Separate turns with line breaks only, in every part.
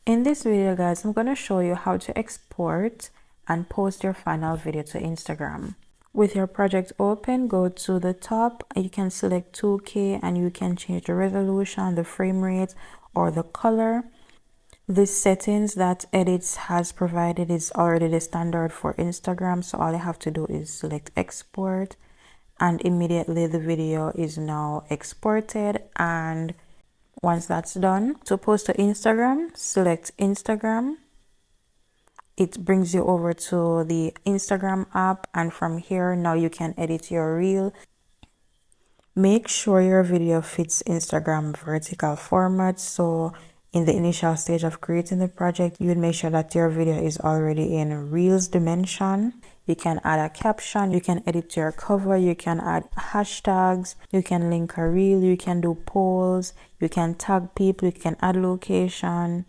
In this video, guys, I'm going to show you how to export and post your final video to Instagram. With your project open, go to the top. You can select 2K and you can change the resolution, the frame rate, or the color. The settings that Edits has provided is already the standard for Instagram, so all you have to do is select export, and immediately the video is now exported. And once that's done, to post to Instagram, select Instagram. It brings you over to the Instagram app, and from here now you can edit your reel. Make sure your video fits Instagram vertical format. So in the initial stage of creating the project, you would make sure that your video is already in Reels dimension. You can add a caption, you can edit your cover, you can add hashtags, you can link a reel, you can do polls, you can tag people, you can add location.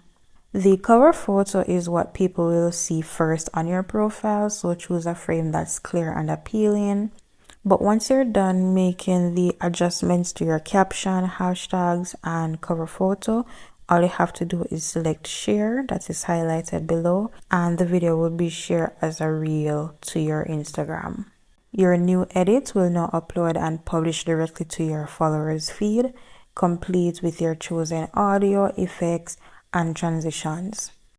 The cover photo is what people will see first on your profile, so choose a frame that's clear and appealing. But once you're done making the adjustments to your caption, hashtags, and cover photo, all you have to do is select share, that is highlighted below, and the video will be shared as a reel to your Instagram. Your new edit will now upload and publish directly to your followers' feed, complete with your chosen audio, effects, and transitions.